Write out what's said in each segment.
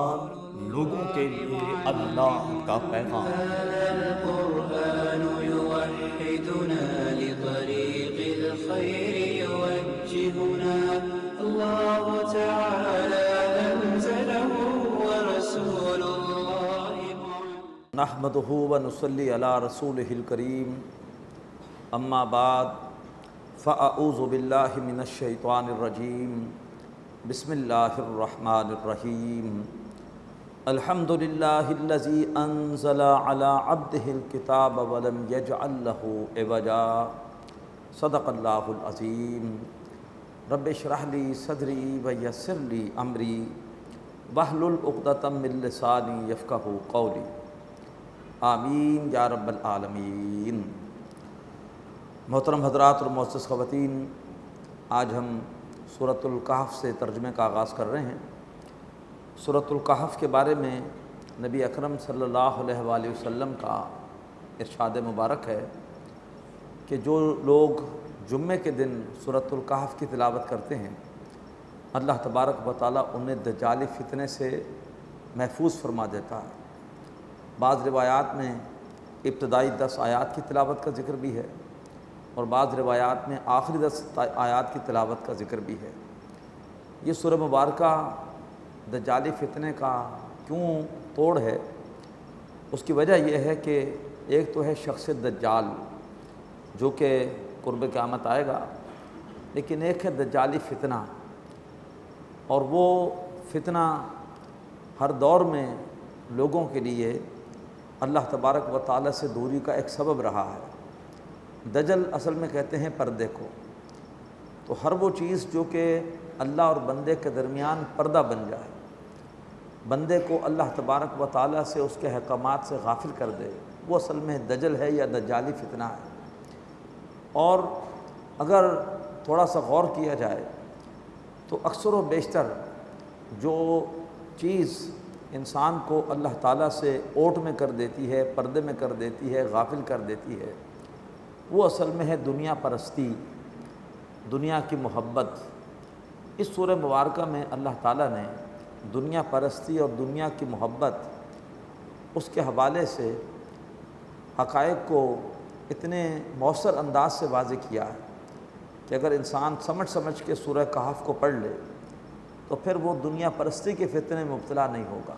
قرآن لوگوں کے لیے اللہ کا پیغام۔ القرآن يوحدنا لطريق الخير يوجهنا الله تعالى أنزله ورسول الله نحمده ونصلي على رسوله الكريم اما بعد فاعوذ باللہ من الشیطان الرجیم بسم اللہ الرحمن الرحیم الحمد للہ الذی انزل علی عبده الکتاب ولم یجعل له عوجا صدق اللہ العظیم رب اشرح لی صدری ویسر لی امری واحلل عقدۃ من لسانی یفقہوا قولی آمین یا رب العالمین۔ محترم حضرات اور معزز خواتین، آج ہم سورۃ الکہف سے ترجمے کا آغاز کر رہے ہیں۔ سورۃ الکہف کے بارے میں نبی اکرم صلی اللہ علیہ وآلہ وسلم کا ارشاد مبارک ہے کہ جو لوگ جمعے کے دن سورۃ الکہف کی تلاوت کرتے ہیں اللہ تبارک و تعالیٰ انہیں دجالی فتنے سے محفوظ فرما دیتا ہے۔ بعض روایات میں ابتدائی 10 آیات کی تلاوت کا ذکر بھی ہے اور بعض روایات میں آخری 10 آیات کی تلاوت کا ذکر بھی ہے۔ یہ سورہ مبارکہ دجالی فتنے کا کیوں توڑ ہے، اس کی وجہ یہ ہے کہ ایک تو ہے شخص دجال جو کہ قرب قیامت آئے گا، لیکن ایک ہے دجالی فتنہ، اور وہ فتنہ ہر دور میں لوگوں کے لیے اللہ تبارک و تعالیٰ سے دوری کا ایک سبب رہا ہے۔ دجل اصل میں کہتے ہیں پردے کو، تو ہر وہ چیز جو کہ اللہ اور بندے کے درمیان پردہ بن جائے، بندے کو اللہ تبارک و تعالیٰ سے اس کے احکامات سے غافل کر دے، وہ اصل میں دجل ہے یا دجالی فتنہ ہے۔ اور اگر تھوڑا سا غور کیا جائے تو اکثر و بیشتر جو چیز انسان کو اللہ تعالیٰ سے اوٹ میں کر دیتی ہے، پردے میں کر دیتی ہے، غافل کر دیتی ہے، وہ اصل میں ہے دنیا پرستی، دنیا کی محبت۔ اس سورہ مبارکہ میں اللہ تعالیٰ نے دنیا پرستی اور دنیا کی محبت اس کے حوالے سے حقائق کو اتنے مؤثر انداز سے واضح کیا ہے کہ اگر انسان سمجھ کے سورہ کہف کو پڑھ لے تو پھر وہ دنیا پرستی کے فتنے میں مبتلا نہیں ہوگا،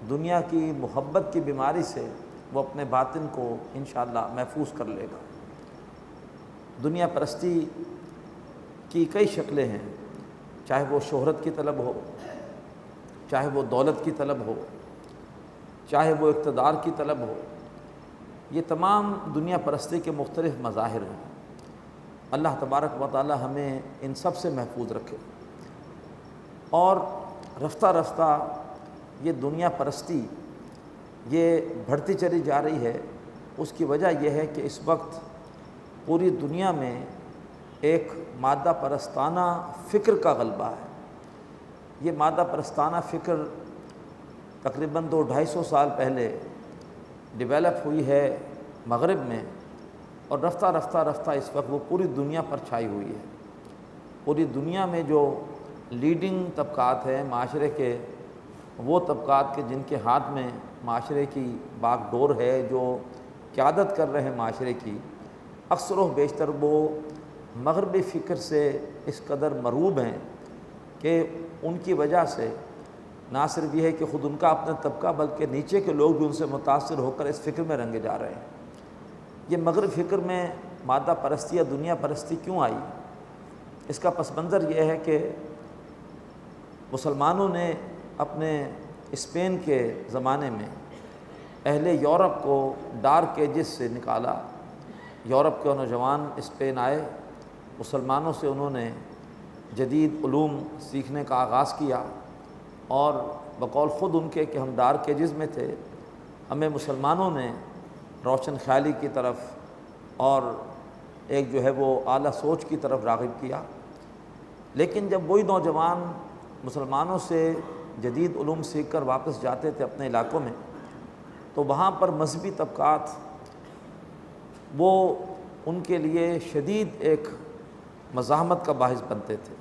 دنیا کی محبت کی بیماری سے وہ اپنے باطن کو انشاءاللہ محفوظ کر لے گا۔ دنیا پرستی کی کئی شکلیں ہیں، چاہے وہ شہرت کی طلب ہو، چاہے وہ دولت کی طلب ہو، چاہے وہ اقتدار کی طلب ہو، یہ تمام دنیا پرستی کے مختلف مظاہر ہیں۔ اللہ تبارک و تعالی ہمیں ان سب سے محفوظ رکھے۔ اور رفتہ رفتہ یہ دنیا پرستی یہ بڑھتی چلی جا رہی ہے، اس کی وجہ یہ ہے کہ اس وقت پوری دنیا میں ایک مادہ پرستانہ فکر کا غلبہ ہے۔ یہ مادہ پرستانہ فکر تقریباً 200-250 سال پہلے ڈیولپ ہوئی ہے مغرب میں، اور رفتہ رفتہ اس وقت وہ پوری دنیا پر چھائی ہوئی ہے۔ پوری دنیا میں جو لیڈنگ طبقات ہیں معاشرے کے، وہ طبقات کے جن کے ہاتھ میں معاشرے کی باغ ڈور ہے، جو قیادت کر رہے ہیں معاشرے کی، اکثر و بیشتر وہ مغربی فکر سے اس قدر مرعوب ہیں کہ ان کی وجہ سے نہ صرف یہ ہے کہ خود ان کا اپنا طبقہ بلکہ نیچے کے لوگ بھی ان سے متاثر ہو کر اس فکر میں رنگے جا رہے ہیں۔ یہ مغرب فکر میں مادہ پرستی یا دنیا پرستی کیوں آئی؟ اس کا پس منظر یہ ہے کہ مسلمانوں نے اپنے اسپین کے زمانے میں اہل یورپ کو ڈارک ایجز سے نکالا۔ یورپ کے نوجوان اسپین آئے، مسلمانوں سے انہوں نے جدید علوم سیکھنے کا آغاز کیا، اور بقول خود ان کے کہ ہم ڈارک ایجز میں تھے، ہمیں مسلمانوں نے روشن خیالی کی طرف اور ایک جو ہے وہ اعلیٰ سوچ کی طرف راغب کیا۔ لیکن جب وہی نوجوان مسلمانوں سے جدید علوم سیکھ کر واپس جاتے تھے اپنے علاقوں میں، تو وہاں پر مذہبی طبقات وہ ان کے لیے شدید ایک مزاحمت کا باعث بنتے تھے۔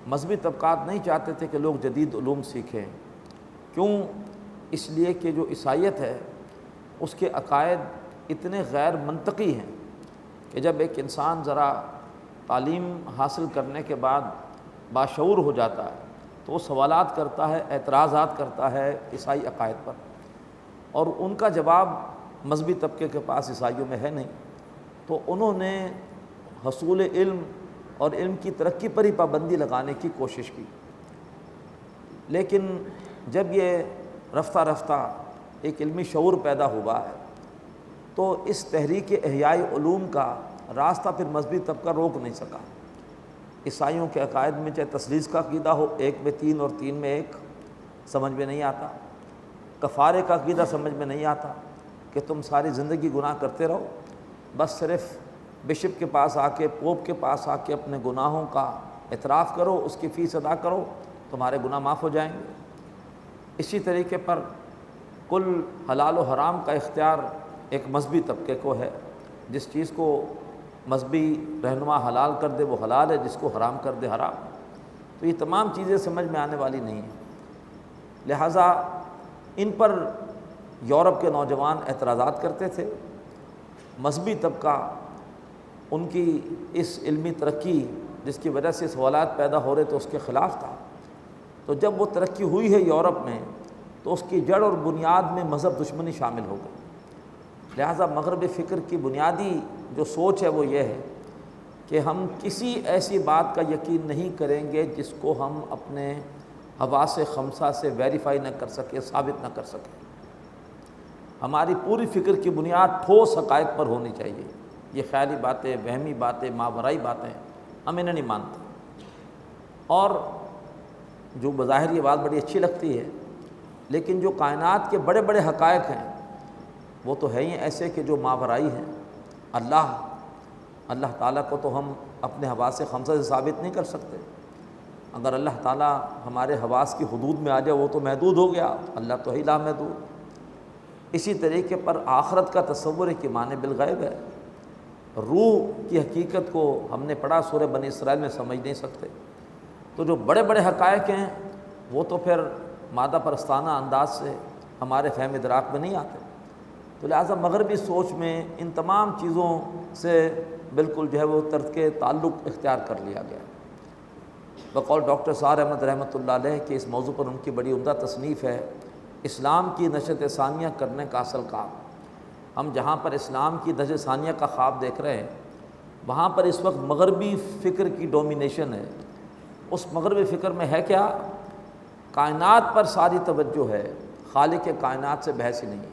مذہبی طبقات نہیں چاہتے تھے کہ لوگ جدید علوم سیکھیں، کیوں؟ اس لیے کہ جو عیسائیت ہے اس کے عقائد اتنے غیر منطقی ہیں کہ جب ایک انسان ذرا تعلیم حاصل کرنے کے بعد باشعور ہو جاتا ہے تو وہ سوالات کرتا ہے، اعتراضات کرتا ہے عیسائی عقائد پر، اور ان کا جواب مذہبی طبقے کے پاس عیسائیوں میں ہے نہیں، تو انہوں نے حصول علم اور علم کی ترقی پر ہی پابندی لگانے کی کوشش کی۔ لیکن جب یہ رفتہ رفتہ ایک علمی شعور پیدا ہوا ہے تو اس تحریک احیاء علوم کا راستہ پھر مذہبی طبقہ روک نہیں سکا۔ عیسائیوں کے عقائد میں چاہے تثلیث کا عقیدہ ہو، ایک میں تین اور تین میں ایک، سمجھ میں نہیں آتا، کفارے کا عقیدہ سمجھ میں نہیں آتا کہ تم ساری زندگی گناہ کرتے رہو، بس صرف بشپ کے پاس آ کے، پوپ کے پاس آ کے اپنے گناہوں کا اعتراف کرو، اس کی فیس ادا کرو، تمہارے گناہ معاف ہو جائیں گے۔ اسی طریقے پر کل حلال و حرام کا اختیار ایک مذہبی طبقے کو ہے، جس چیز کو مذہبی رہنما حلال کر دے وہ حلال ہے، جس کو حرام کر دے حرام۔ تو یہ تمام چیزیں سمجھ میں آنے والی نہیں ہیں، لہٰذا ان پر یورپ کے نوجوان اعتراضات کرتے تھے، مذہبی طبقہ ان کی اس علمی ترقی جس کی وجہ سے سوالات پیدا ہو رہے تو اس کے خلاف تھا۔ تو جب وہ ترقی ہوئی ہے یورپ میں تو اس کی جڑ اور بنیاد میں مذہب دشمنی شامل ہو گئی۔ لہٰذا مغربی فکر کی بنیادی جو سوچ ہے وہ یہ ہے کہ ہم کسی ایسی بات کا یقین نہیں کریں گے جس کو ہم اپنے حواس خمسہ سے ویریفائی نہ کر سکیں، ثابت نہ کر سکیں۔ ہماری پوری فکر کی بنیاد ٹھوس حقائق پر ہونی چاہیے۔ یہ خیالی باتیں، وہمی باتیں، ماورائی باتیں ہم انہیں نہیں مانتے۔ اور جو بظاہر یہ بات بڑی اچھی لگتی ہے، لیکن جو کائنات کے بڑے بڑے حقائق ہیں وہ تو ہے ہی ایسے کہ جو ماورائی ہیں۔ اللہ تعالیٰ کو تو ہم اپنے حواس خمسہ سے ثابت نہیں کر سکتے۔ اگر اللہ تعالیٰ ہمارے حواس کی حدود میں آ جائے وہ تو محدود ہو گیا، اللہ تو ہی لامحدود۔ اسی طریقے پر آخرت کا تصور ہے کہ ایمان بالغیب ہے۔ روح کی حقیقت کو ہم نے پڑھا سورہ بنی اسرائیل میں، سمجھ نہیں سکتے۔ تو جو بڑے بڑے حقائق ہیں وہ تو پھر مادہ پرستانہ انداز سے ہمارے فہم ادراک میں نہیں آتے۔ تو لہٰذا مغربی سوچ میں ان تمام چیزوں سے بالکل جو ہے وہ ترک تعلق اختیار کر لیا گیا۔ بقول ڈاکٹر سعد احمد رحمۃ اللہ علیہ کہ اس موضوع پر ان کی بڑی عمدہ تصنیف ہے، اسلام کی نشت ثانیہ کرنے کا اصل کام۔ ہم جہاں پر اسلام کی نشت ثانیہ کا خواب دیکھ رہے ہیں وہاں پر اس وقت مغربی فکر کی ڈومینیشن ہے۔ اس مغربی فکر میں ہے کیا؟ کائنات پر ساری توجہ ہے، خالق کائنات سے بحث ہی نہیں ہے۔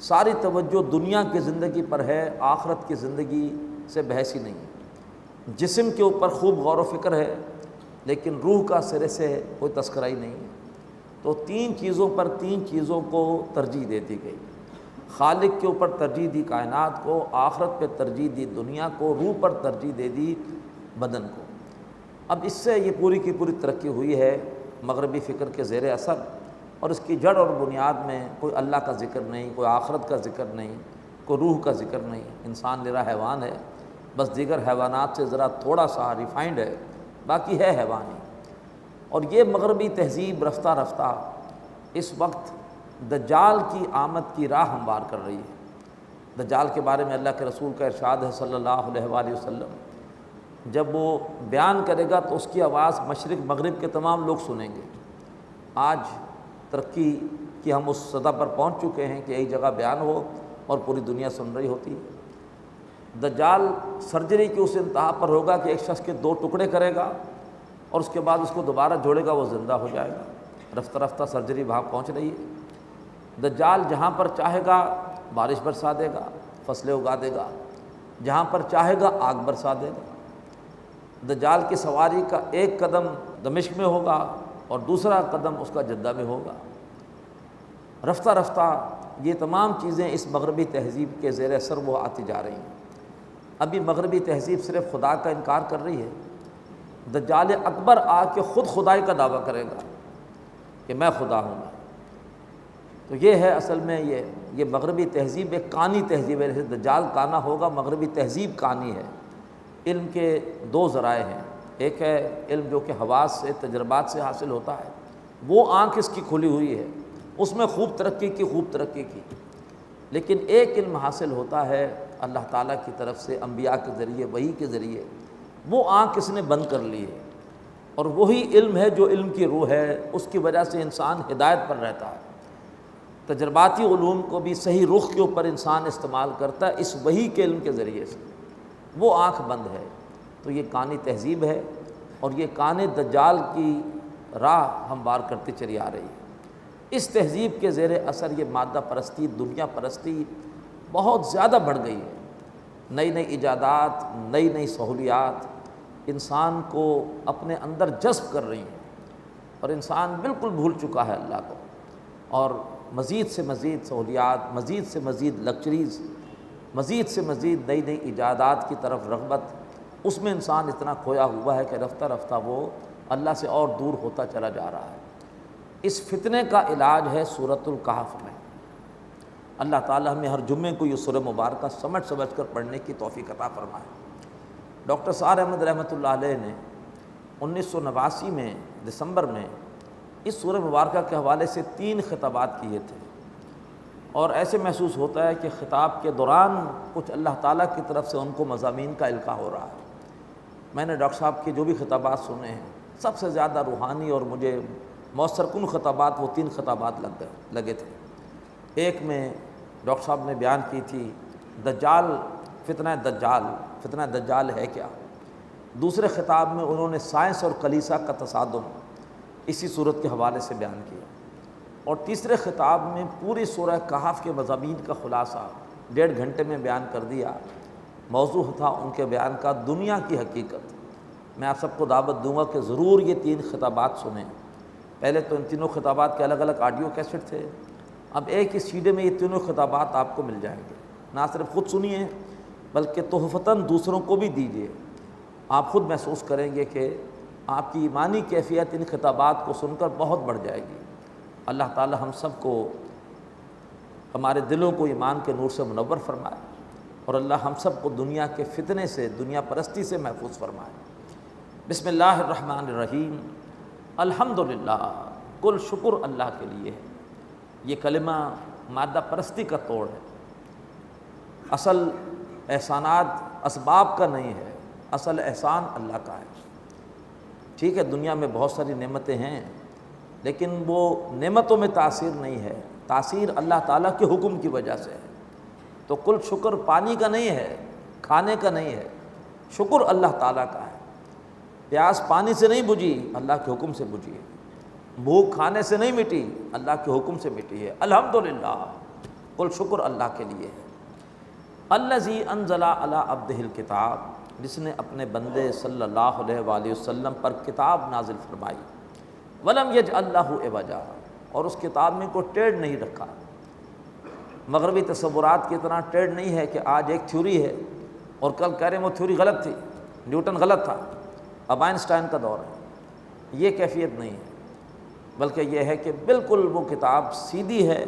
ساری توجہ دنیا کی زندگی پر ہے، آخرت کی زندگی سے بحث ہی نہیں ہے۔ جسم کے اوپر خوب غور و فکر ہے لیکن روح کا سرے سے کوئی تذکرہ ہی نہیں ہے۔ تو تین چیزوں کو ترجیح دے دی گئی۔ خالق کے اوپر ترجیح دی کائنات کو، آخرت پہ ترجیح دی دنیا کو، روح پر ترجیح دے دی بدن کو۔ اب اس سے یہ پوری کی پوری ترقی ہوئی ہے مغربی فکر کے زیر اثر، اور اس کی جڑ اور بنیاد میں کوئی اللہ کا ذکر نہیں، کوئی آخرت کا ذکر نہیں، کوئی روح کا ذکر نہیں۔ انسان نرا حیوان ہے، بس دیگر حیوانات سے ذرا تھوڑا سا ریفائنڈ ہے، باقی ہے حیوان ہی۔ اور یہ مغربی تہذیب رفتہ رفتہ اس وقت دجال کی آمد کی راہ ہموار کر رہی ہے۔ دجال کے بارے میں اللہ کے رسول کا ارشاد ہے صلی اللہ علیہ وآلہ وسلم، جب وہ بیان کرے گا تو اس کی آواز مشرق مغرب کے تمام لوگ سنیں گے۔ آج ترقی کی ہم اس سطح پر پہنچ چکے ہیں کہ ایک جگہ بیان ہو اور پوری دنیا سن رہی ہوتی ہے۔ دجال سرجری کی اس انتہا پر ہوگا کہ ایک شخص کے دو ٹکڑے کرے گا اور اس کے بعد اس کو دوبارہ جوڑے گا، وہ زندہ ہو جائے گا۔ رفتہ رفتہ سرجری وہاں پہنچ رہی ہے۔ دجال جہاں پر چاہے گا بارش برسا دے گا، فصلیں اگا دے گا، جہاں پر چاہے گا آگ برسا دے گا۔ دجال کی سواری کا ایک قدم دمشق میں ہوگا اور دوسرا قدم اس کا جدہ میں ہوگا۔ رفتہ رفتہ یہ تمام چیزیں اس مغربی تہذیب کے زیر اثر وہ آتی جا رہی ہیں۔ ابھی مغربی تہذیب صرف خدا کا انکار کر رہی ہے، دجال اکبر آ کے خود خدائی کا دعویٰ کرے گا کہ میں خدا ہوں۔ تو یہ ہے اصل میں یہ مغربی تہذیب ایک کانی تہذیب ہے۔ جیسے دجال کانا ہوگا، مغربی تہذیب کانی ہے۔ علم کے دو ذرائع ہیں، ایک ہے علم جو کہ حواس سے، تجربات سے حاصل ہوتا ہے، وہ آنکھ اس کی کھلی ہوئی ہے، اس میں خوب ترقی کی، لیکن ایک علم حاصل ہوتا ہے اللہ تعالیٰ کی طرف سے انبیاء کے ذریعے، وحی کے ذریعے، وہ آنکھ اس نے بند کر لی ہے، اور وہی علم ہے جو علم کی روح ہے، اس کی وجہ سے انسان ہدایت پر رہتا ہے۔ تجرباتی علوم کو بھی صحیح رخ کے اوپر انسان استعمال کرتا ہے اس وحی کے علم کے ذریعے سے، وہ آنکھ بند ہے۔ تو یہ کانی تہذیب ہے، اور یہ کان دجال کی راہ ہموار کرتی چلی آ رہی ہے۔ اس تہذیب کے زیر اثر یہ مادہ پرستی، دنیا پرستی بہت زیادہ بڑھ گئی ہے۔ نئی نئی ایجادات، نئی نئی سہولیات انسان کو اپنے اندر جذب کر رہی ہیں، اور انسان بالکل بھول چکا ہے اللہ کو، اور مزید سے مزید سہولیات، مزید سے مزید لگژریز، مزید سے مزید نئی نئی ایجادات کی طرف رغبت، اس میں انسان اتنا کھویا ہوا ہے کہ رفتہ رفتہ وہ اللہ سے اور دور ہوتا چلا جا رہا ہے۔ اس فتنے کا علاج ہے سورۃ الکہف میں۔ اللہ تعالیٰ ہمیں ہر جمعے کو یہ سورہ مبارکہ سمجھ کر پڑھنے کی توفیق عطا فرمائے۔ ڈاکٹر سعد احمد رحمۃ اللہ علیہ نے 1989 میں دسمبر میں اس سورہ مبارکہ کے حوالے سے 3 خطابات کیے تھے، اور ایسے محسوس ہوتا ہے کہ خطاب کے دوران کچھ اللہ تعالیٰ کی طرف سے ان کو مضامین کا القاء ہو رہا ہے۔ میں نے ڈاکٹر صاحب کے جو بھی خطابات سنے ہیں، سب سے زیادہ روحانی اور مجھے مؤثر کن خطابات وہ 3 خطابات لگے تھے۔ ایک میں ڈاکٹر صاحب نے بیان کی تھی دجال، فتنہ دجال ہے کیا۔ دوسرے خطاب میں انہوں نے سائنس اور کلیسا کا تصادم اسی صورت کے حوالے سے بیان کیا، اور تیسرے خطاب میں پوری سورہ کہف کے مضامین کا خلاصہ 1.5 گھنٹے میں بیان کر دیا۔ موضوع تھا ان کے بیان کا دنیا کی حقیقت۔ میں آپ سب کو دعوت دوں گا کہ ضرور یہ 3 خطابات سنیں۔ پہلے تو ان تینوں خطابات کے الگ الگ آڈیو کیسٹ تھے، اب ایک ہی سیڈے میں یہ تینوں خطابات آپ کو مل جائیں گے۔ نہ صرف خود سنیے بلکہ تحفتاً دوسروں کو بھی دیجیے، آپ خود محسوس کریں گے کہ آپ کی ایمانی کیفیت ان خطابات کو سن کر بہت بڑھ جائے گی۔ اللہ تعالی ہم سب کو، ہمارے دلوں کو ایمان کے نور سے منور فرمائے، اور اللہ ہم سب کو دنیا کے فتنے سے، دنیا پرستی سے محفوظ فرمائے۔ بسم اللہ الرحمن الرحیم۔ الحمدللہ، کل شکر اللہ کے لیے ہے۔ یہ کلمہ مادہ پرستی کا توڑ ہے۔ اصل احسانات اسباب کا نہیں ہے، اصل احسان اللہ کا ہے۔ ٹھیک ہے، دنیا میں بہت ساری نعمتیں ہیں، لیکن وہ نعمتوں میں تاثیر نہیں ہے، تاثیر اللہ تعالیٰ کے حکم کی وجہ سے ہے۔ تو کل شکر پانی کا نہیں ہے، کھانے کا نہیں ہے، شکر اللہ تعالیٰ کا ہے۔ پیاس پانی سے نہیں بجھی، اللہ کے حکم سے بجھی ہے۔ بھوک کھانے سے نہیں مٹی، اللہ کے حکم سے مٹی ہے۔ الحمدللہ، کل شکر اللہ کے لیے ہے۔ الذی انزل علی عبدہ الکتاب، جس نے اپنے بندے صلی اللہ علیہ وآلہ وسلم پر کتاب نازل فرمائی۔ ولم یجعل لہ عوجا، اور اس کتاب میں کوئی ٹیڑھ نہیں رکھا۔ مغربی تصورات کی طرح ٹیڑھ نہیں ہے کہ آج ایک تھیوری ہے اور کل کہہ رہے ہیں وہ تھیوری غلط تھی، نیوٹن غلط تھا، اب آئنسٹائن کا دور ہے۔ یہ کیفیت نہیں ہے، بلکہ یہ ہے کہ بالکل وہ کتاب سیدھی ہے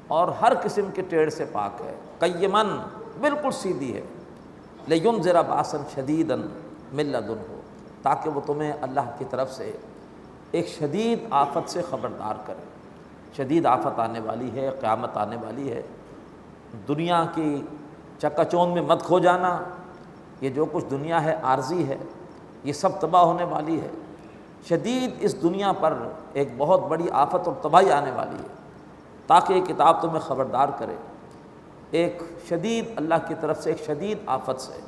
اور ہر قسم کے ٹیڑھ سے پاک ہے۔ قیماً، بالکل سیدھی ہے۔ لینذر باسا شدیدا من لدنہ، تاکہ وہ تمہیں اللہ کی طرف سے ایک شدید آفت سے خبردار کرے۔ شدید آفت آنے والی ہے، قیامت آنے والی ہے۔ دنیا کی چکا چوند میں مت کھو جانا، یہ جو کچھ دنیا ہے عارضی ہے، یہ سب تباہ ہونے والی ہے۔ شدید اس دنیا پر ایک بہت بڑی آفت اور تباہی آنے والی ہے، تاکہ یہ کتاب تمہیں خبردار کرے ایک شدید، اللہ کی طرف سے ایک شدید آفت سے۔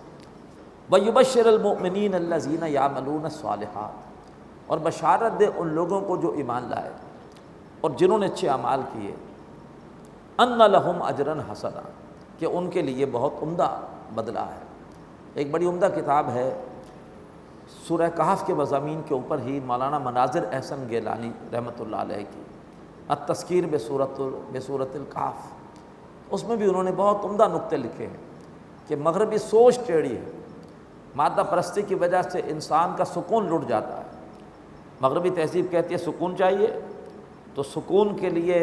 وَيُبَشِّرَ الْمُؤْمِنِينَ الَّذِينَ يَعْمَلُونَ الصَّالِحَاتِ، اور بشارت دے ان لوگوں کو جو ایمان لائے اور جنہوں نے اچھے اعمال کیے، أَنَّ لَهُمْ أَجْرًا حَسَنًا، کہ ان کے لیے بہت عمدہ بدلہ ہے۔ ایک بڑی عمدہ کتاب ہے سورہ کہف کے مضامین کے اوپر ہی، مولانا مناظر احسن گیلانی رحمۃ اللہ علیہ کی التذکیر بسورۃ الکہف، اس میں بھی انہوں نے بہت عمدہ نقطے لکھے ہیں کہ مغربی سوچ ٹیڑھی ہے، مادہ پرستی کی وجہ سے انسان کا سکون لٹ جاتا ہے۔ مغربی تہذیب کہتی ہے سکون چاہیے، تو سکون کے لیے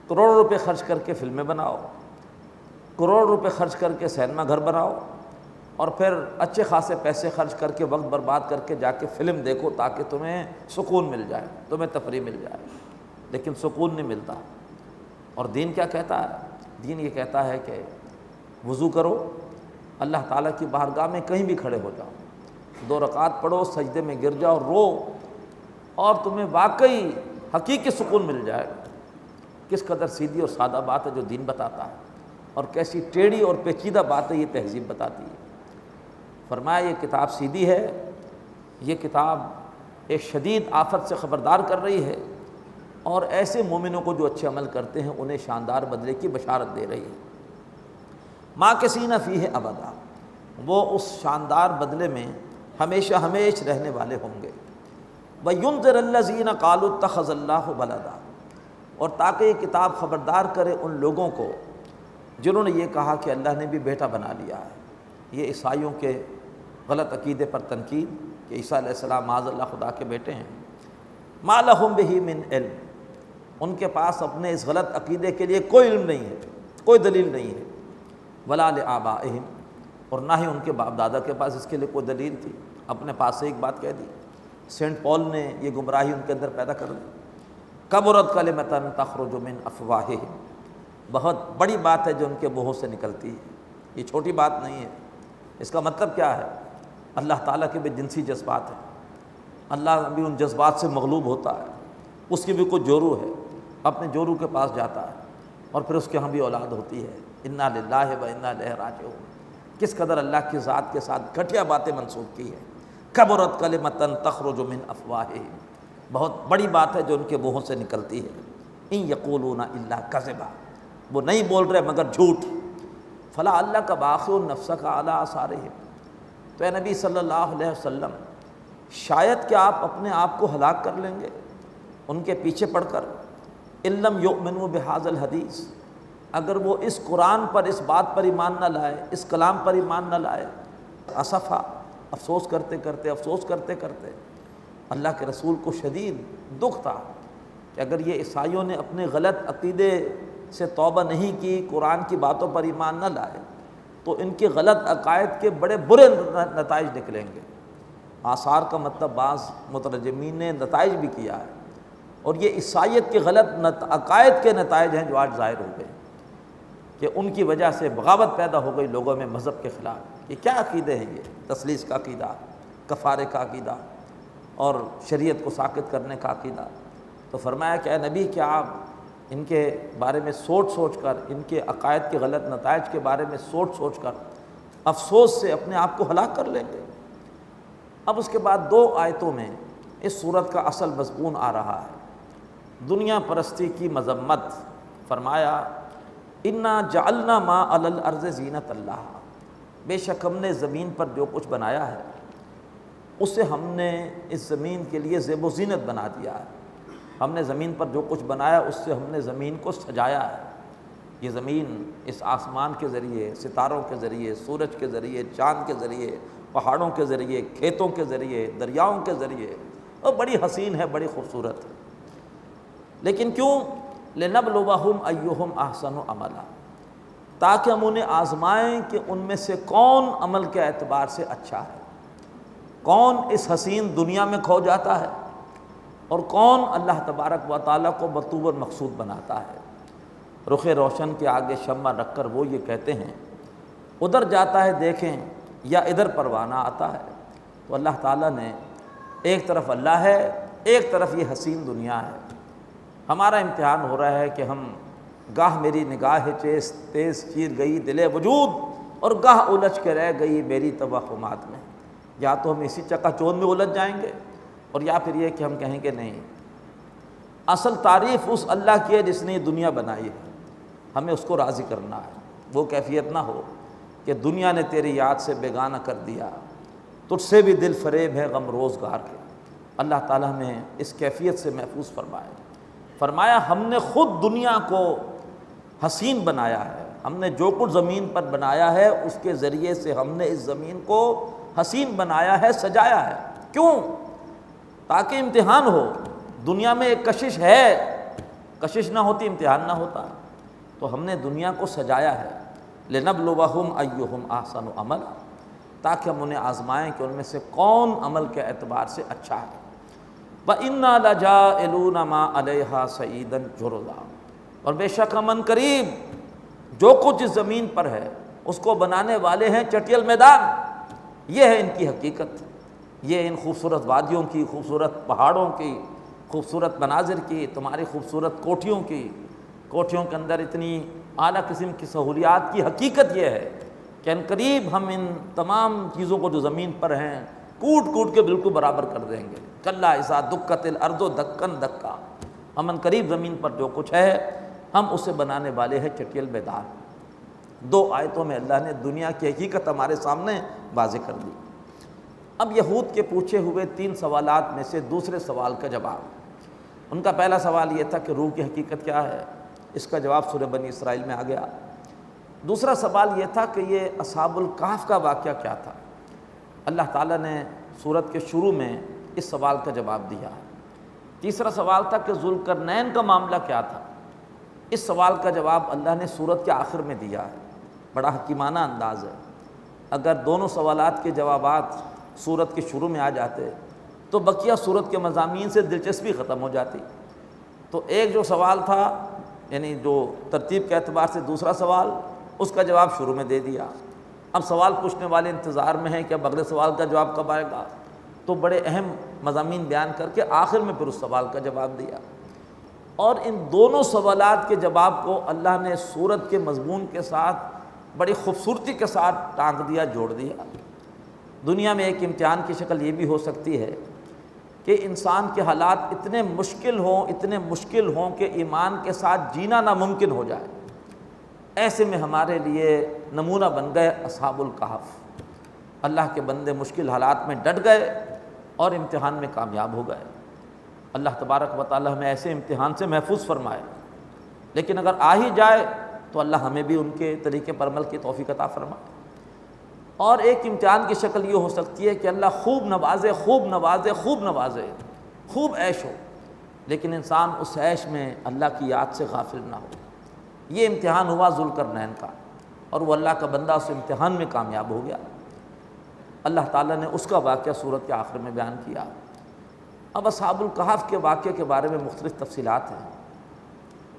کروڑ روپے خرچ کر کے فلمیں بناؤ، کروڑ روپے خرچ کر کے سینما گھر بناؤ، اور پھر اچھے خاصے پیسے خرچ کر کے وقت برباد کر کے جا کے فلم دیکھو تاکہ تمہیں سکون مل جائے، تمہیں تفریح مل جائے، لیکن سکون نہیں ملتا۔ اور دین کیا کہتا ہے؟ دین یہ کہتا ہے کہ وضو کرو، اللہ تعالیٰ کی بارگاہ میں کہیں بھی کھڑے ہو جاؤ، 2 رکعت پڑھو، سجدے میں گر جاؤ، رو، اور تمہیں واقعی حقیقی سکون مل جائے گا۔ کس قدر سیدھی اور سادہ بات ہے جو دین بتاتا ہے، اور کیسی ٹیڑھی اور پیچیدہ بات ہے یہ تہذیب بتاتی ہے۔ فرمایا یہ کتاب سیدھی ہے، یہ کتاب ایک شدید آفت سے خبردار کر رہی ہے، اور ایسے مومنوں کو جو اچھے عمل کرتے ہیں انہیں شاندار بدلے کی بشارت دے رہی ہے۔ ماکثین فیہ ابدا، وہ اس شاندار بدلے میں ہمیشہ ہمیش رہنے والے ہوں گے۔ وَيُنذِرَ الَّذِينَ قَالُوا اتَّخَذَ اللَّهُ وَلَدًا، اور تاکہ یہ کتاب خبردار کرے ان لوگوں کو جنہوں نے یہ کہا کہ اللہ نے بھی بیٹا بنا لیا ہے۔ یہ عیسائیوں کے غلط عقیدے پر تنقید کہ عیسیٰ علیہ السلام معاذ اللہ خدا کے بیٹے ہیں۔ مَا لَهُم بِهِ مِنْ علم، ان کے پاس اپنے اس غلط عقیدے کے لیے کوئی علم نہیں ہے، کوئی دلیل نہیں ہے۔ وَلَا لِآبَائِهِمْ، اور نہ ہی ان کے باپ دادا کے پاس اس کے لیے کوئی دلیل تھی، اپنے پاس سے ایک بات کہہ دی۔ سینٹ پال نے یہ گمراہی ان کے اندر پیدا کر دی۔ کبرت کلمۃ تخرج من افواہہم، بہت بڑی بات ہے جو ان کے منہوں سے نکلتی ہے، یہ چھوٹی بات نہیں ہے۔ اس کا مطلب کیا ہے؟ اللہ تعالیٰ کے بھی جنسی جذبات ہیں، اللہ بھی ان جذبات سے مغلوب ہوتا ہے، اس کی بھی کوئی جورو ہے، اپنے جورو کے پاس جاتا ہے اور پھر اس کے ہاں بھی اولاد ہوتی ہے۔ انا للہ و انا الیہ راجعون، کس قدر اللہ کی ذات کے ساتھ گھٹیا باتیں منسوب کی ہیں۔ کبرت کلمۃ تخرج من افواہہم، بہت بڑی بات ہے جو ان کے منہوں سے نکلتی ہے۔ ان یقولون الا کذبا، وہ نہیں بول رہے مگر جھوٹ۔ فلا اللہ کا باخع نفسک علی آثارہم، تو اے نبی صلی اللہ علیہ وسلم شاید کہ آپ اپنے آپ کو ہلاک کر لیں گے ان کے پیچھے پڑ کر۔ ان لم یؤمنوا بہذا الحدیث، اگر وہ اس قرآن پر، اس بات پر ایمان نہ لائے، اس کلام پر ایمان نہ لائے۔ اسفا، افسوس کرتے کرتے اللہ کے رسول کو شدید دکھ تھا کہ اگر یہ عیسائیوں نے اپنے غلط عقیدے سے توبہ نہیں کی، قرآن کی باتوں پر ایمان نہ لائے، تو ان کے غلط عقائد کے بڑے برے نتائج نکلیں گے۔ آثار کا مطلب بعض مترجمین نے نتائج بھی کیا ہے، اور یہ عیسائیت کے غلط عقائد کے نتائج ہیں جو آج ظاہر ہو گئے کہ ان کی وجہ سے بغاوت پیدا ہو گئی لوگوں میں مذہب کے خلاف۔ یہ کیا عقیدے ہیں؟ یہ تثلیث کا عقیدہ، کفارے کا عقیدہ، اور شریعت کو ساقط کرنے کا عقیدہ۔ تو فرمایا کہ اے نبی، کیا آپ ان کے بارے میں سوچ کر، ان کے عقائد کے غلط نتائج کے بارے میں سوچ کر افسوس سے اپنے آپ کو ہلاک کر لیں گے؟ اب اس کے بعد 2 آیتوں میں اس صورت کا اصل مضمون آ رہا ہے، دنیا پرستی کی مذمت۔ فرمایا انا جعلنا ما علی الارض زینۃ اللہ، بے شک ہم نے زمین پر جو کچھ بنایا ہے اسے ہم نے اس زمین کے لیے زیب و زینت بنا دیا ہے۔ ہم نے زمین پر جو کچھ بنایا اس سے ہم نے زمین کو سجایا ہے۔ یہ زمین اس آسمان کے ذریعے، ستاروں کے ذریعے، سورج کے ذریعے، چاند کے ذریعے، پہاڑوں کے ذریعے، کھیتوں کے ذریعے، دریاؤں کے ذریعے، اور بڑی حسین ہے، بڑی خوبصورت ہے۔ لیکن کیوں؟ لنبلوہم ایہم احسن عملا، تاکہ ہم انہیں آزمائیں کہ ان میں سے کون عمل کے اعتبار سے اچھا ہے، کون اس حسین دنیا میں کھو جاتا ہے، اور کون اللہ تبارک و تعالیٰ کو مطلوب اور مقصود بناتا ہے۔ رخ روشن کے آگے شمع رکھ کر وہ یہ کہتے ہیں ادھر جاتا ہے دیکھیں، یا ادھر پروانہ آتا ہے۔ تو اللہ تعالیٰ نے ایک طرف اللہ ہے، ایک طرف یہ حسین دنیا ہے۔ ہمارا امتحان ہو رہا ہے کہ ہم گاہ میری نگاہ تیز چیر گئی دل وجود، اور گاہ الجھ کے رہ گئی میری توہمات میں۔ یا تو ہم اسی چکا چوند میں الجھ جائیں گے، اور یا پھر یہ کہ ہم کہیں گے نہیں، اصل تعریف اس اللہ کی ہے جس نے یہ دنیا بنائی ہے، ہمیں اس کو راضی کرنا ہے۔ وہ کیفیت نہ ہو کہ دنیا نے تیری یاد سے بیگانہ کر دیا، تجھ سے بھی دل فریب ہے غم روزگار کے۔ اللہ تعالیٰ نے اس کیفیت سے محفوظ فرمایا ہم نے خود دنیا کو حسین بنایا ہے، ہم نے جو کچھ زمین پر بنایا ہے اس کے ذریعے سے ہم نے اس زمین کو حسین بنایا ہے، سجایا ہے۔ کیوں؟ تاکہ امتحان ہو۔ دنیا میں ایک کشش ہے، کشش نہ ہوتی امتحان نہ ہوتا، تو ہم نے دنیا کو سجایا ہے۔ لنبلوہم ایہم احسن عملا، تاکہ ہم انہیں آزمائیں کہ ان میں سے کون عمل کے اعتبار سے اچھا ہے۔ وَإِنَّا لَجَاعِلُونَ مَا عَلَيْهَا صَعِيدًا جُرُزًا، اور بے شک ہم عنقریب جو کچھ اس زمین پر ہے اس کو بنانے والے ہیں چٹیل میدان۔ یہ ہے ان کی حقیقت، یہ ان خوبصورت وادیوں کی، خوبصورت پہاڑوں کی، خوبصورت مناظر کی، تمہاری خوبصورت کوٹھیوں کی، کوٹھیوں کے اندر اتنی اعلیٰ قسم کی سہولیات کی حقیقت یہ ہے کہ عنقریب ہم ان تمام چیزوں کو جو زمین پر ہیں کوٹ کوٹ کے بالکل برابر کر دیں گے۔ کلا اذا دکت الارض دکن دکا، ہم عنقریب زمین پر جو کچھ ہے ہم اسے بنانے والے ہیں چٹیل میدان۔ دو آیتوں میں اللہ نے دنیا کی حقیقت ہمارے سامنے واضح کر دی۔ اب یہود کے پوچھے ہوئے 3 سوالات میں سے دوسرے سوال کا جواب۔ ان کا پہلا سوال یہ تھا کہ روح کی حقیقت کیا ہے، اس کا جواب سورہ بنی اسرائیل میں آ گیا۔ دوسرا سوال یہ تھا کہ یہ اصحاب الکہف کا واقعہ کیا تھا۔ اللہ تعالیٰ نے سورت کے شروع میں اس سوال کا جواب دیا ہے۔ تیسرا سوال تھا کہ ذوالقرنین کا معاملہ کیا تھا۔ اس سوال کا جواب اللہ نے سورت کے آخر میں دیا ہے۔ بڑا حکیمانہ انداز ہے۔ اگر دونوں سوالات کے جوابات سورت کے شروع میں آ جاتے تو بقیہ سورت کے مضامین سے دلچسپی ختم ہو جاتی۔ تو ایک جو سوال تھا، یعنی جو ترتیب کے اعتبار سے دوسرا سوال، اس کا جواب شروع میں دے دیا۔ اب سوال پوچھنے والے انتظار میں ہیں کہ اب اگلے سوال کا جواب کب آئے گا، تو بڑے اہم مضامین بیان کر کے آخر میں پھر اس سوال کا جواب دیا۔ اور ان دونوں سوالات کے جواب کو اللہ نے سورت کے مضمون کے ساتھ بڑی خوبصورتی کے ساتھ ٹانک دیا، جوڑ دیا۔ دنیا میں ایک امتحان کی شکل یہ بھی ہو سکتی ہے کہ انسان کے حالات اتنے مشکل ہوں کہ ایمان کے ساتھ جینا ناممکن ہو جائے۔ ایسے میں ہمارے لیے نمونہ بن گئے اصحاب الکہف۔ اللہ کے بندے مشکل حالات میں ڈٹ گئے اور امتحان میں کامیاب ہو گئے۔ اللہ تبارک و تعالی ہمیں ایسے امتحان سے محفوظ فرمائے، لیکن اگر آ ہی جائے تو اللہ ہمیں بھی ان کے طریقے پر عمل کی توفیق عطا فرمائے۔ اور ایک امتحان کی شکل یہ ہو سکتی ہے کہ اللہ خوب نوازے، خوب عیش ہو، لیکن انسان اس عیش میں اللہ کی یاد سے غافل نہ ہو۔ یہ امتحان ہوا ذوالقرنین کا، اور وہ اللہ کا بندہ اس امتحان میں کامیاب ہو گیا۔ اللہ تعالیٰ نے اس کا واقعہ سورت کے آخر میں بیان کیا۔ اب اصحاب الکہف کے واقعے کے بارے میں مختلف تفصیلات ہیں،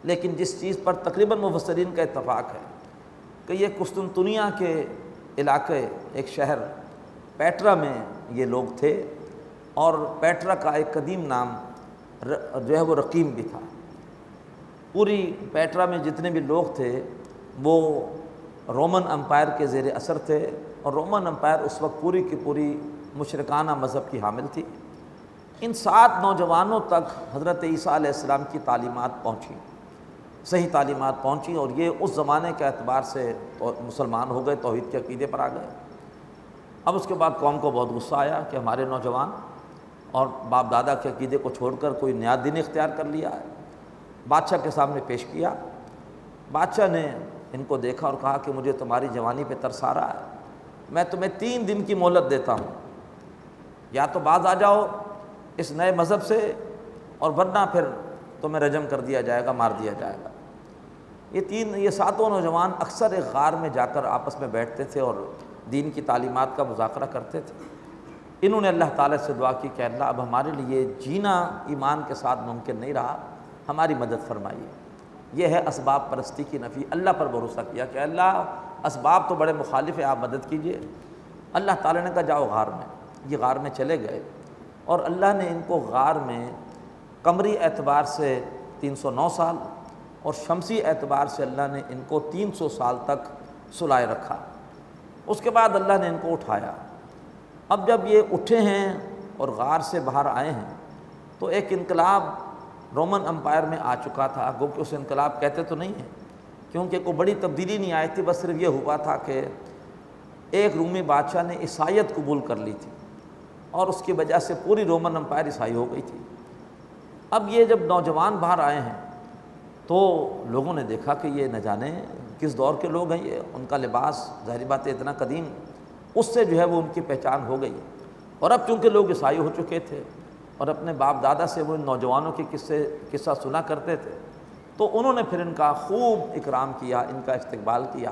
لیکن جس چیز پر تقریباً مفسرین کا اتفاق ہے کہ یہ قسطنطنیہ کے علاقے، ایک شہر پیٹرا میں یہ لوگ تھے، اور پیٹرا کا ایک قدیم نام جو ہے وہ رقیم بھی تھا۔ پوری پیٹرا میں جتنے بھی لوگ تھے وہ رومن امپائر کے زیر اثر تھے، اور رومن امپائر اس وقت پوری کی پوری مشرکانہ مذہب کی حامل تھی۔ ان 7 نوجوانوں تک حضرت عیسیٰ علیہ السلام کی تعلیمات پہنچی، صحیح تعلیمات پہنچی، اور یہ اس زمانے کے اعتبار سے مسلمان ہو گئے، توحید کے عقیدے پر آ گئے۔ اب اس کے بعد قوم کو بہت غصہ آیا کہ ہمارے نوجوان اور باپ دادا کے عقیدے کو چھوڑ کر کوئی نیا دین اختیار کر لیا ہے۔ بادشاہ کے سامنے پیش کیا۔ بادشاہ نے ان کو دیکھا اور کہا کہ مجھے تمہاری جوانی پہ ترس آ رہا ہے، میں تمہیں 3 دن کی مہلت دیتا ہوں، یا تو باز آ جاؤ اس نئے مذہب سے، اور ورنہ پھر تمہیں رجم کر دیا جائے گا، مار دیا جائے گا۔ یہ 7 نوجوان اکثر ایک غار میں جا کر آپس میں بیٹھتے تھے اور دین کی تعلیمات کا مذاکرہ کرتے تھے۔ انہوں نے اللہ تعالیٰ سے دعا کی کہ اللہ اب ہمارے لیے جینا ایمان کے ساتھ ممکن نہیں رہا، ہماری مدد فرمائیے۔ یہ ہے اسباب پرستی کی نفی۔ اللہ پر بھروسہ کیا کہ اللہ اسباب تو بڑے مخالف ہیں، آپ مدد کیجئے۔ اللہ تعالیٰ نے کہا جاؤ غار میں۔ یہ غار میں چلے گئے، اور اللہ نے ان کو غار میں قمری اعتبار سے 309 سال اور شمسی اعتبار سے اللہ نے ان کو 300 سال تک سلائے رکھا۔ اس کے بعد اللہ نے ان کو اٹھایا۔ اب جب یہ اٹھے ہیں اور غار سے باہر آئے ہیں تو ایک انقلاب رومن امپائر میں آ چکا تھا، گو کہ اسے انقلاب کہتے تو نہیں ہیں کیونکہ کوئی بڑی تبدیلی نہیں آئی تھی، بس صرف یہ ہوا تھا کہ ایک رومی بادشاہ نے عیسائیت قبول کر لی تھی، اور اس کی وجہ سے پوری رومن امپائر عیسائی ہو گئی تھی۔ اب یہ جب نوجوان باہر آئے ہیں تو لوگوں نے دیکھا کہ یہ نہ جانے کس دور کے لوگ ہیں، یہ ان کا لباس ظاہری بات ہے اتنا قدیم، اس سے جو ہے وہ ان کی پہچان ہو گئی۔ اور اب چونکہ لوگ عیسائی ہو چکے تھے اور اپنے باپ دادا سے وہ ان نوجوانوں کے قصہ سنا کرتے تھے، تو انہوں نے پھر ان کا خوب اکرام کیا، ان کا استقبال کیا،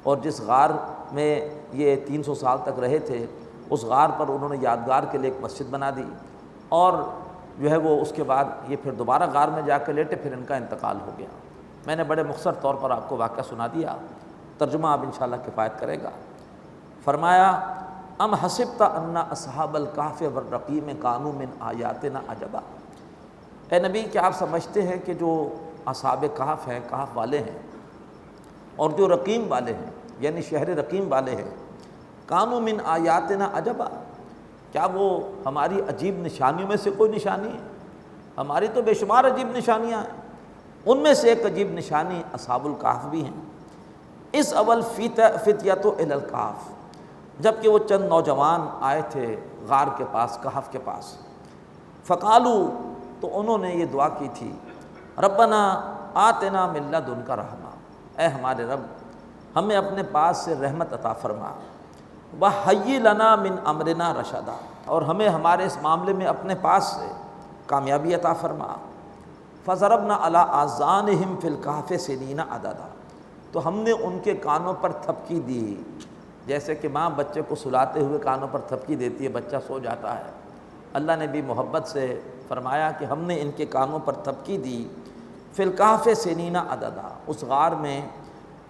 اور جس غار میں یہ 300 سال تک رہے تھے اس غار پر انہوں نے یادگار کے لیے ایک مسجد بنا دی، اور جو ہے وہ اس کے بعد یہ پھر دوبارہ غار میں جا کے لیٹے، پھر ان کا انتقال ہو گیا۔ میں نے بڑے مختصر طور پر آپ کو واقعہ سنا دیا، ترجمہ اب انشاءاللہ کفایت کرے گا۔ فرمایا ام حسبت ان اصحاب الکہف والرقیم کانوا من آیاتنا عجبا، اے نبی کیا آپ سمجھتے ہیں کہ جو اصحاب کہف ہیں، کہف والے ہیں، اور جو رقیم والے ہیں یعنی شہر رقیم والے ہیں، کانوا من آیاتنا عجبا، کیا وہ ہماری عجیب نشانیوں میں سے کوئی نشانی ہے؟ ہماری تو بے شمار عجیب نشانیاں ہیں، ان میں سے ایک عجیب نشانی اصحاب الکہف بھی ہیں۔ اس اول فتیۃ الی الکہف، جب کہ وہ چند نوجوان آئے تھے غار کے پاس، کہف کے پاس، فقالو، تو انہوں نے یہ دعا کی تھی، ربنا آتنا من لدنک رحمہ، اے ہمارے رب ہمیں اپنے پاس سے رحمت عطا فرما، وہیّ لنا من امرنا رشدا، اور ہمیں ہمارے اس معاملے میں اپنے پاس سے کامیابی عطا فرما، فضربنا علی آذانہم فی الکہف سنین عددا، تو ہم نے ان کے کانوں پر تھپکی دی، جیسے کہ ماں بچے کو سلاتے ہوئے کانوں پر تھپکی دیتی ہے، بچہ سو جاتا ہے، اللہ نے بھی محبت سے فرمایا کہ ہم نے ان کے کانوں پر تھپکی دی، فی الکہف سنین عددا، اس غار میں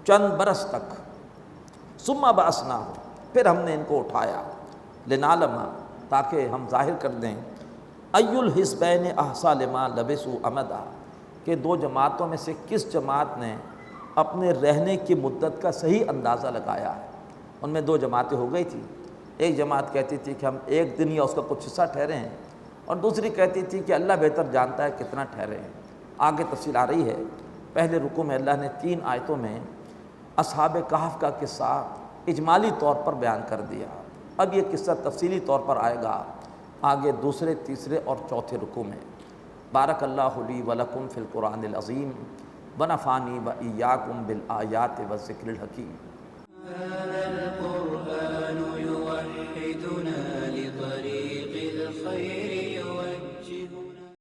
چند برس تک، ثم بعثناہ، پھر ہم نے ان کو اٹھایا، لنعلم، تاکہ ہم ظاہر کر دیں، ای الحزبین احصیٰ لما لبثوا امدا، کہ دو جماعتوں میں سے کس جماعت نے اپنے رہنے کی مدت کا صحیح اندازہ لگایا ہے۔ ان میں دو جماعتیں ہو گئی تھیں، ایک جماعت کہتی تھی کہ ہم ایک دن یا اس کا کچھ حصہ ٹھہرے ہیں، اور دوسری کہتی تھی کہ اللہ بہتر جانتا ہے کتنا ٹھہرے ہیں۔ آگے تفصیل آ رہی ہے۔ پہلے رکوع میں اللہ نے 3 آیتوں میں اصحاب کہف کا قصہ اجمالی طور پر بیان کر دیا، اب یہ قصہ تفصیلی طور پر آئے گا آگے دوسرے، تیسرے اور چوتھے رکوع میں۔ بارک اللہ لی ولکم فی القرآن العظیم ونفعنی وإیاکم بالآیات والذکر الحکیم۔